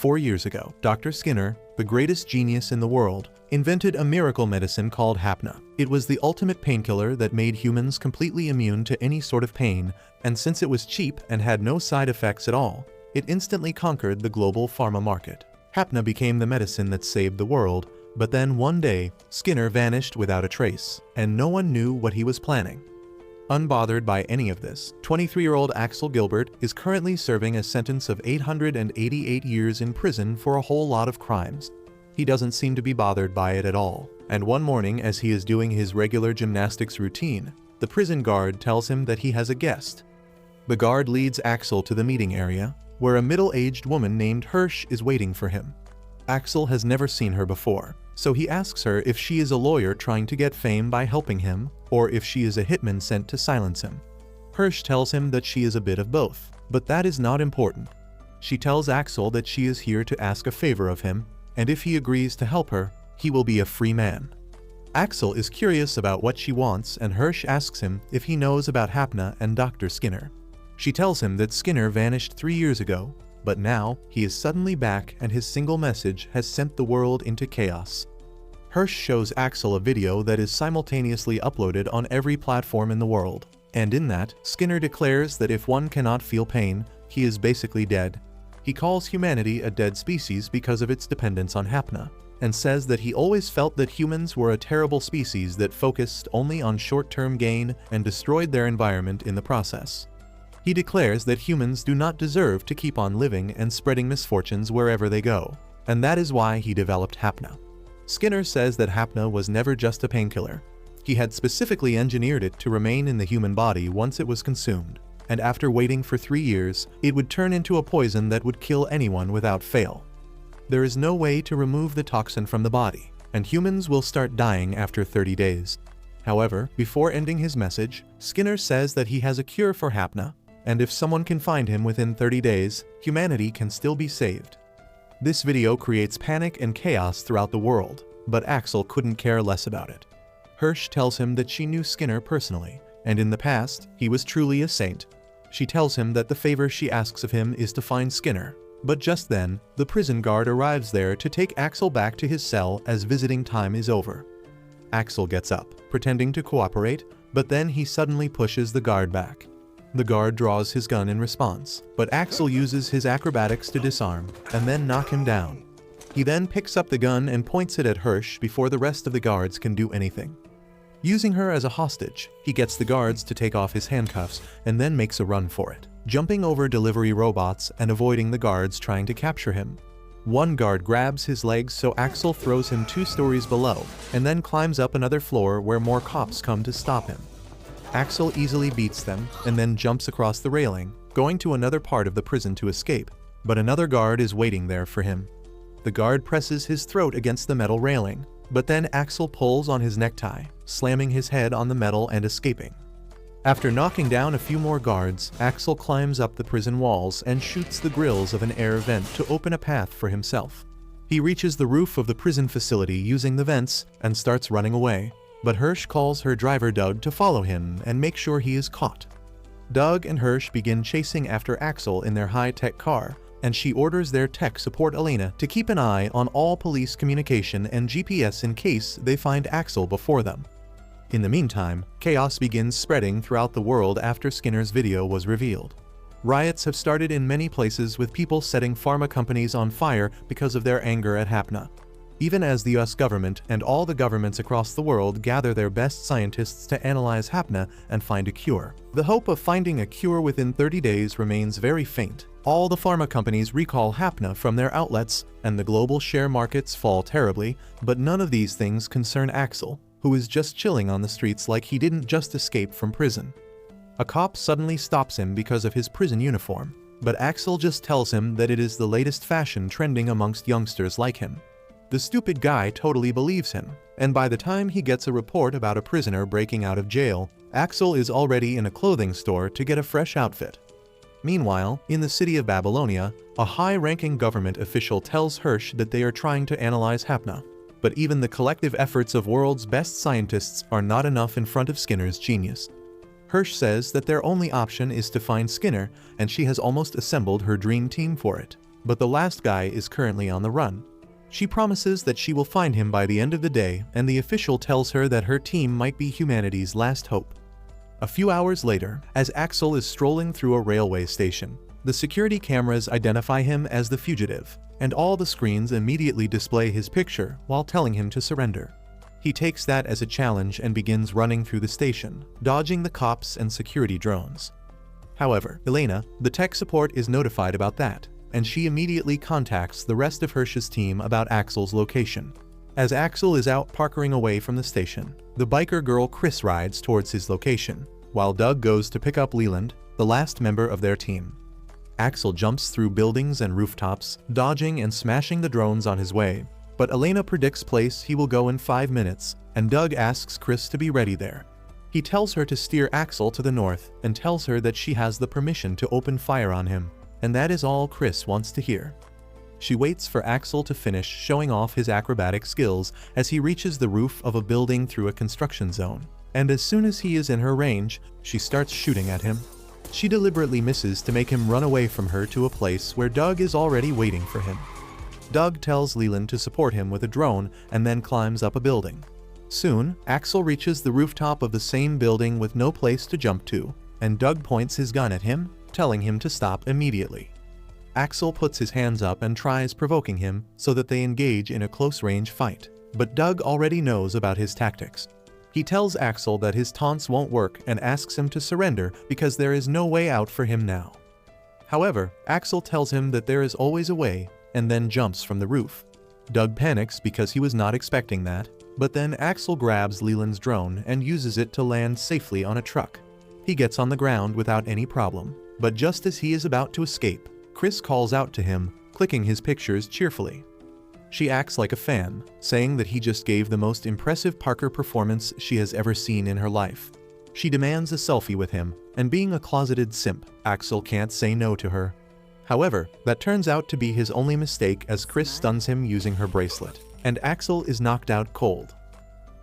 4 years ago, Dr. Skinner, the greatest genius in the world, invented a miracle medicine called Hapna. It was the ultimate painkiller that made humans completely immune to any sort of pain, and since it was cheap and had no side effects at all, it instantly conquered the global pharma market. Hapna became the medicine that saved the world, but then one day, Skinner vanished without a trace, and no one knew what he was planning. Unbothered by any of this, 23-year-old Axel Gilbert is currently serving a sentence of 888 years in prison for a whole lot of crimes. He doesn't seem to be bothered by it at all, and one morning as he is doing his regular gymnastics routine, the prison guard tells him that he has a guest. The guard leads Axel to the meeting area, where a middle-aged woman named Hirsch is waiting for him. Axel has never seen her before, so he asks her if she is a lawyer trying to get fame by helping him, or if she is a hitman sent to silence him. Hirsch tells him that she is a bit of both, but that is not important. She tells Axel that she is here to ask a favor of him, and if he agrees to help her, he will be a free man. Axel is curious about what she wants, and Hirsch asks him if he knows about Hapna and Dr. Skinner. She tells him that Skinner vanished 3 years ago, but now he is suddenly back and his single message has sent the world into chaos. Hirsch shows Axel a video that is simultaneously uploaded on every platform in the world, and in that, Skinner declares that if one cannot feel pain, he is basically dead. He calls humanity a dead species because of its dependence on Hapna, and says that he always felt that humans were a terrible species that focused only on short-term gain and destroyed their environment in the process. He declares that humans do not deserve to keep on living and spreading misfortunes wherever they go, and that is why he developed Hapna. Skinner says that Hapna was never just a painkiller. He had specifically engineered it to remain in the human body once it was consumed, and after waiting for 3 years, it would turn into a poison that would kill anyone without fail. There is no way to remove the toxin from the body, and humans will start dying after 30 days. However, before ending his message, Skinner says that he has a cure for Hapna, and if someone can find him within 30 days, humanity can still be saved. This video creates panic and chaos throughout the world, but Axel couldn't care less about it. Hirsch tells him that she knew Skinner personally, and in the past, he was truly a saint. She tells him that the favor she asks of him is to find Skinner, but just then, the prison guard arrives there to take Axel back to his cell as visiting time is over. Axel gets up, pretending to cooperate, but then he suddenly pushes the guard back. The guard draws his gun in response, but Axel uses his acrobatics to disarm and then knock him down. He then picks up the gun and points it at Hirsch before the rest of the guards can do anything. Using her as a hostage, he gets the guards to take off his handcuffs and then makes a run for it, jumping over delivery robots and avoiding the guards trying to capture him. One guard grabs his legs so Axel throws him 2 stories below and then climbs up another floor where more cops come to stop him. Axel easily beats them and then jumps across the railing, going to another part of the prison to escape, but another guard is waiting there for him. The guard presses his throat against the metal railing, but then Axel pulls on his necktie, slamming his head on the metal and escaping. After knocking down a few more guards, Axel climbs up the prison walls and shoots the grills of an air vent to open a path for himself. He reaches the roof of the prison facility using the vents and starts running away. But Hirsch calls her driver Doug to follow him and make sure he is caught. Doug and Hirsch begin chasing after Axel in their high-tech car, and she orders their tech support Elena to keep an eye on all police communication and GPS in case they find Axel before them. In the meantime, chaos begins spreading throughout the world after Skinner's video was revealed. Riots have started in many places with people setting pharma companies on fire because of their anger at Hapna. Even as the US government and all the governments across the world gather their best scientists to analyze Hapna and find a cure, the hope of finding a cure within 30 days remains very faint. All the pharma companies recall Hapna from their outlets, and the global share markets fall terribly, but none of these things concern Axel, who is just chilling on the streets like he didn't just escape from prison. A cop suddenly stops him because of his prison uniform, but Axel just tells him that it is the latest fashion trending amongst youngsters like him. The stupid guy totally believes him, and by the time he gets a report about a prisoner breaking out of jail, Axel is already in a clothing store to get a fresh outfit. Meanwhile, in the city of Babylonia, a high-ranking government official tells Hirsch that they are trying to analyze Hapna, but even the collective efforts of world's best scientists are not enough in front of Skinner's genius. Hirsch says that their only option is to find Skinner, and she has almost assembled her dream team for it. but the last guy is currently on the run. She promises that she will find him by the end of the day, and the official tells her that her team might be humanity's last hope. A few hours later, as Axel is strolling through a railway station, the security cameras identify him as the fugitive, and all the screens immediately display his picture while telling him to surrender. He takes that as a challenge and begins running through the station, dodging the cops and security drones. However, Elena, the tech support, is notified about that, and she immediately contacts the rest of Hirsch's team about Axel's location. As Axel is out parkering away from the station, the biker girl Chris rides towards his location, while Doug goes to pick up Leland, the last member of their team. Axel jumps through buildings and rooftops, dodging and smashing the drones on his way, but Elena predicts place he will go in 5 minutes, and Doug asks Chris to be ready there. He tells her to steer Axel to the north and tells her that she has the permission to open fire on him, and that is all Chris wants to hear. She waits for Axel to finish showing off his acrobatic skills as he reaches the roof of a building through a construction zone, and as soon as he is in her range, she starts shooting at him. She deliberately misses to make him run away from her to a place where Doug is already waiting for him. Doug tells Leland to support him with a drone and then climbs up a building. Soon, Axel reaches the rooftop of the same building with no place to jump to, and Doug points his gun at him, telling him to stop immediately. Axel puts his hands up and tries provoking him so that they engage in a close-range fight, but Doug already knows about his tactics. He tells Axel that his taunts won't work and asks him to surrender because there is no way out for him now. However, Axel tells him that there is always a way and then jumps from the roof. Doug panics because he was not expecting that, but then Axel grabs Leland's drone and uses it to land safely on a truck. He gets on the ground without any problem, but just as he is about to escape, Chris calls out to him, clicking his pictures cheerfully. She acts like a fan, saying that he just gave the most impressive Parker performance she has ever seen in her life. She demands a selfie with him, and being a closeted simp, Axel can't say no to her. However, that turns out to be his only mistake as Chris stuns him using her bracelet, and Axel is knocked out cold.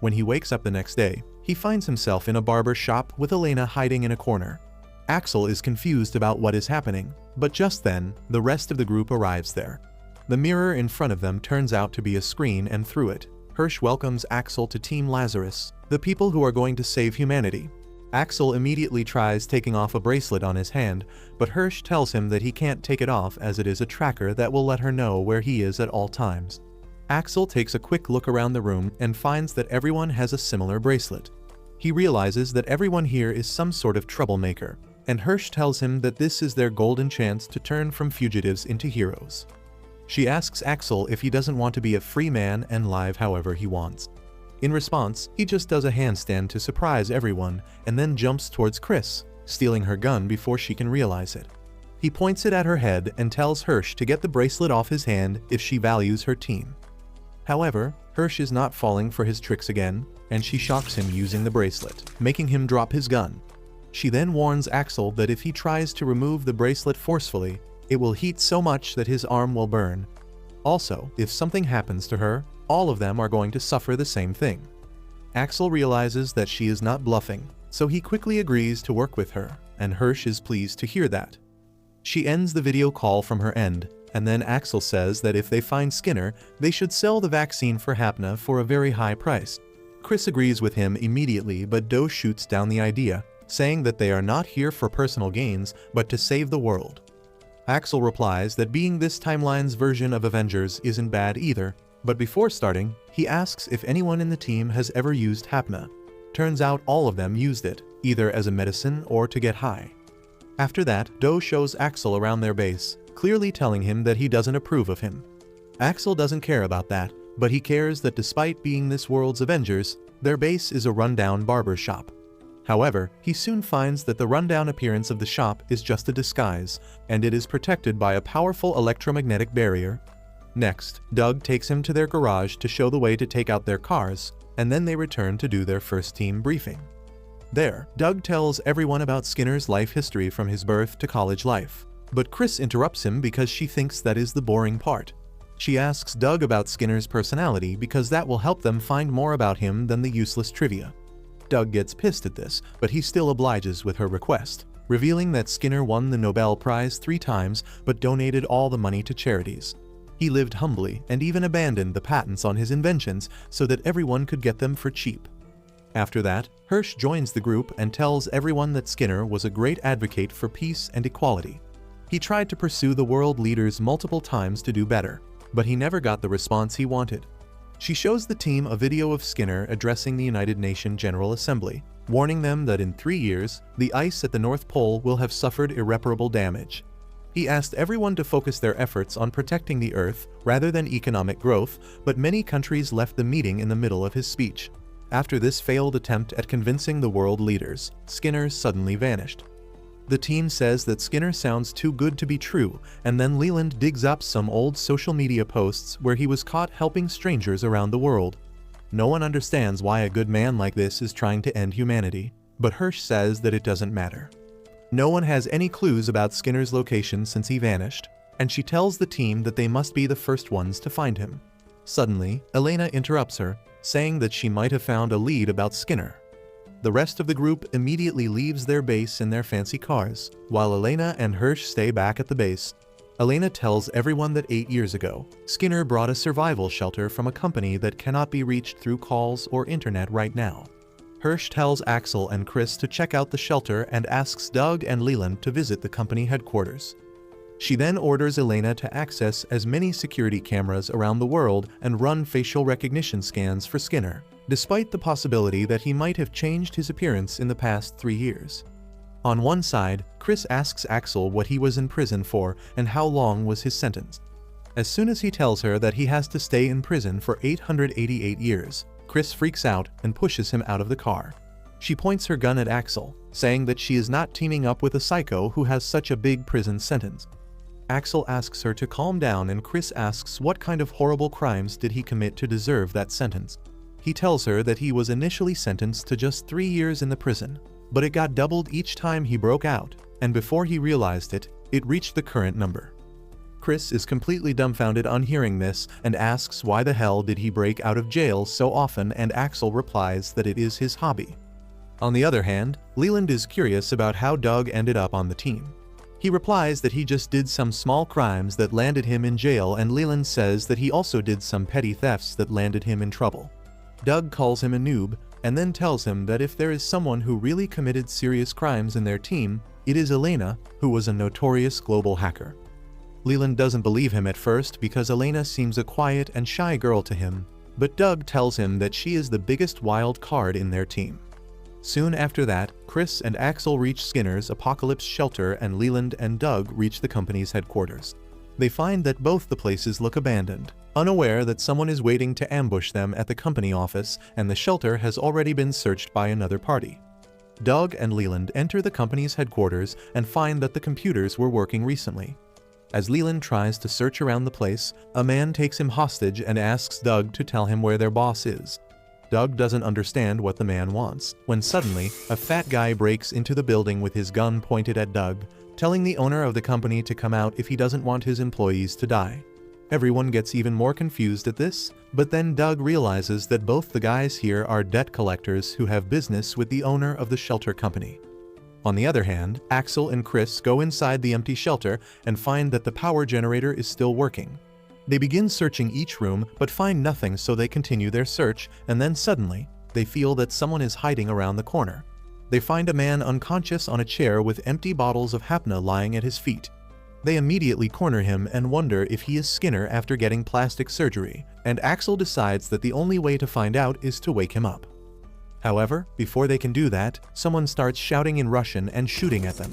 When he wakes up the next day, he finds himself in a barber shop with Elena hiding in a corner. Axel is confused about what is happening, but just then, the rest of the group arrives there. The mirror in front of them turns out to be a screen, and through it, Hirsch welcomes Axel to Team Lazarus, the people who are going to save humanity. Axel immediately tries taking off a bracelet on his hand, but Hirsch tells him that he can't take it off as it is a tracker that will let her know where he is at all times. Axel takes a quick look around the room and finds that everyone has a similar bracelet. He realizes that everyone here is some sort of troublemaker, and Hirsch tells him that this is their golden chance to turn from fugitives into heroes. She asks Axel if he doesn't want to be a free man and live however he wants. In response, he just does a handstand to surprise everyone and then jumps towards Chris, stealing her gun before she can realize it. He points it at her head and tells Hirsch to get the bracelet off his hand if she values her team. However, Hirsch is not falling for his tricks again, and she shocks him using the bracelet, making him drop his gun. She then warns Axel that if he tries to remove the bracelet forcefully, it will heat so much that his arm will burn. Also, if something happens to her, all of them are going to suffer the same thing. Axel realizes that she is not bluffing, so he quickly agrees to work with her, and Hirsch is pleased to hear that. She ends the video call from her end, and then Axel says that if they find Skinner, they should sell the vaccine for Hapna for a very high price. Chris agrees with him immediately, but Doe shoots down the idea, saying that they are not here for personal gains, but to save the world. Axel replies that being this timeline's version of Avengers isn't bad either, but before starting, he asks if anyone in the team has ever used Hapna. Turns out all of them used it, either as a medicine or to get high. After that, Doe shows Axel around their base, clearly telling him that he doesn't approve of him. Axel doesn't care about that, but he cares that despite being this world's Avengers, their base is a rundown barber shop. However, he soon finds that the rundown appearance of the shop is just a disguise, and it is protected by a powerful electromagnetic barrier. Next, Doug takes him to their garage to show the way to take out their cars, and then they return to do their first team briefing. There, Doug tells everyone about Skinner's life history from his birth to college life, but Chris interrupts him because she thinks that is the boring part. She asks Doug about Skinner's personality because that will help them find more about him than the useless trivia. Doug gets pissed at this, but he still obliges with her request, revealing that Skinner won the Nobel Prize 3 times but donated all the money to charities. He lived humbly and even abandoned the patents on his inventions so that everyone could get them for cheap. After that, Hirsch joins the group and tells everyone that Skinner was a great advocate for peace and equality. He tried to pursue the world leaders multiple times to do better, but he never got the response he wanted. She shows the team a video of Skinner addressing the United Nations General Assembly, warning them that in 3 years, the ice at the North Pole will have suffered irreparable damage. He asked everyone to focus their efforts on protecting the Earth rather than economic growth, but many countries left the meeting in the middle of his speech. After this failed attempt at convincing the world leaders, Skinner suddenly vanished. The team says that Skinner sounds too good to be true, and then Leland digs up some old social media posts where he was caught helping strangers around the world. No one understands why a good man like this is trying to end humanity, but Hirsch says that it doesn't matter. No one has any clues about Skinner's location since he vanished, and she tells the team that they must be the first ones to find him. Suddenly, Elena interrupts her, saying that she might have found a lead about Skinner. The rest of the group immediately leaves their base in their fancy cars, while Elena and Hirsch stay back at the base. Elena tells everyone that 8 years ago, Skinner brought a survival shelter from a company that cannot be reached through calls or internet right now. Hirsch tells Axel and Chris to check out the shelter and asks Doug and Leland to visit the company headquarters. She then orders Elena to access as many security cameras around the world and run facial recognition scans for Skinner, despite the possibility that he might have changed his appearance in the past 3 years. On one side, Chris asks Axel what he was in prison for and how long was his sentence. As soon as he tells her that he has to stay in prison for 888 years, Chris freaks out and pushes him out of the car. She points her gun at Axel, saying that she is not teaming up with a psycho who has such a big prison sentence. Axel asks her to calm down and Chris asks what kind of horrible crimes did he commit to deserve that sentence. He tells her that he was initially sentenced to just 3 years in the prison, but it got doubled each time he broke out, and before he realized it, it reached the current number. Chris is completely dumbfounded on hearing this and asks why the hell did he break out of jail so often, and Axel replies that it is his hobby. On the other hand, Leland is curious about how Doug ended up on the team. He replies that he just did some small crimes that landed him in jail, and Leland says that he also did some petty thefts that landed him in trouble. Doug calls him a noob, and then tells him that if there is someone who really committed serious crimes in their team, it is Elena, who was a notorious global hacker. Leland doesn't believe him at first because Elena seems a quiet and shy girl to him, but Doug tells him that she is the biggest wild card in their team. Soon after that, Chris and Axel reach Skinner's Apocalypse shelter and Leland and Doug reach the company's headquarters. They find that both the places look abandoned, unaware that someone is waiting to ambush them at the company office, and the shelter has already been searched by another party. Doug and Leland enter the company's headquarters and find that the computers were working recently. As Leland tries to search around the place, a man takes him hostage and asks Doug to tell him where their boss is. Doug doesn't understand what the man wants, when suddenly, a fat guy breaks into the building with his gun pointed at Doug, telling the owner of the company to come out if he doesn't want his employees to die. Everyone gets even more confused at this, but then Doug realizes that both the guys here are debt collectors who have business with the owner of the shelter company. On the other hand, Axel and Chris go inside the empty shelter and find that the power generator is still working. They begin searching each room but find nothing, so they continue their search, and then suddenly, they feel that someone is hiding around the corner. They find a man unconscious on a chair with empty bottles of Hapna lying at his feet. They immediately corner him and wonder if he is Skinner after getting plastic surgery, and Axel decides that the only way to find out is to wake him up. However, before they can do that, someone starts shouting in Russian and shooting at them.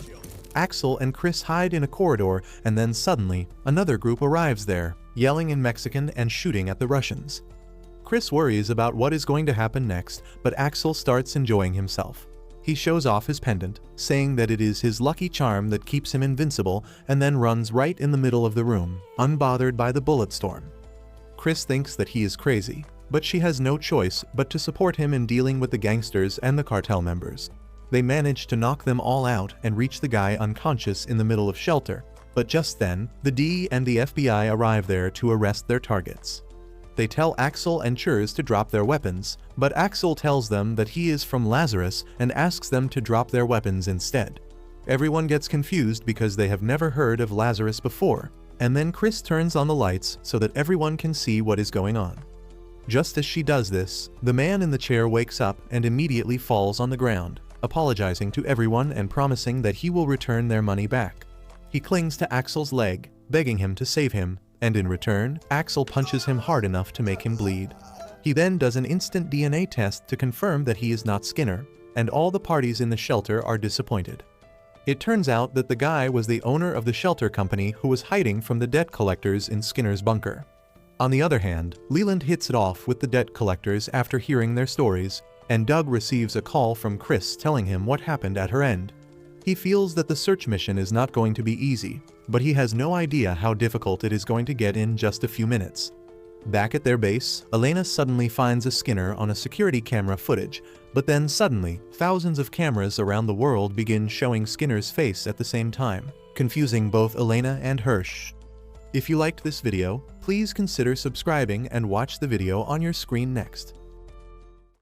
Axel and Chris hide in a corridor, and then suddenly, another group arrives there, yelling in Mexican and shooting at the Russians. Chris worries about what is going to happen next, but Axel starts enjoying himself. He shows off his pendant, saying that it is his lucky charm that keeps him invincible, and then runs right in the middle of the room, unbothered by the bullet storm. Chris thinks that he is crazy, but she has no choice but to support him in dealing with the gangsters and the cartel members. They manage to knock them all out and reach the guy unconscious in the middle of shelter, but just then, the D and the FBI arrive there to arrest their targets. They tell Axel and Churs to drop their weapons, but Axel tells them that he is from Lazarus and asks them to drop their weapons instead. Everyone gets confused because they have never heard of Lazarus before, and then Chris turns on the lights so that everyone can see what is going on. Just as she does this, the man in the chair wakes up and immediately falls on the ground, apologizing to everyone and promising that he will return their money back. He clings to Axel's leg, begging him to save him, and in return, Axel punches him hard enough to make him bleed. He then does an instant DNA test to confirm that he is not Skinner, and all the parties in the shelter are disappointed. It turns out that the guy was the owner of the shelter company who was hiding from the debt collectors in Skinner's bunker. On the other hand, Leland hits it off with the debt collectors after hearing their stories, and Doug receives a call from Chris telling him what happened at her end. He feels that the search mission is not going to be easy, but he has no idea how difficult it is going to get in just a few minutes. Back at their base, Elena suddenly finds a Skinner on a security camera footage, but then suddenly, thousands of cameras around the world begin showing Skinner's face at the same time, confusing both Elena and Hirsch. If you liked this video, please consider subscribing and watch the video on your screen next.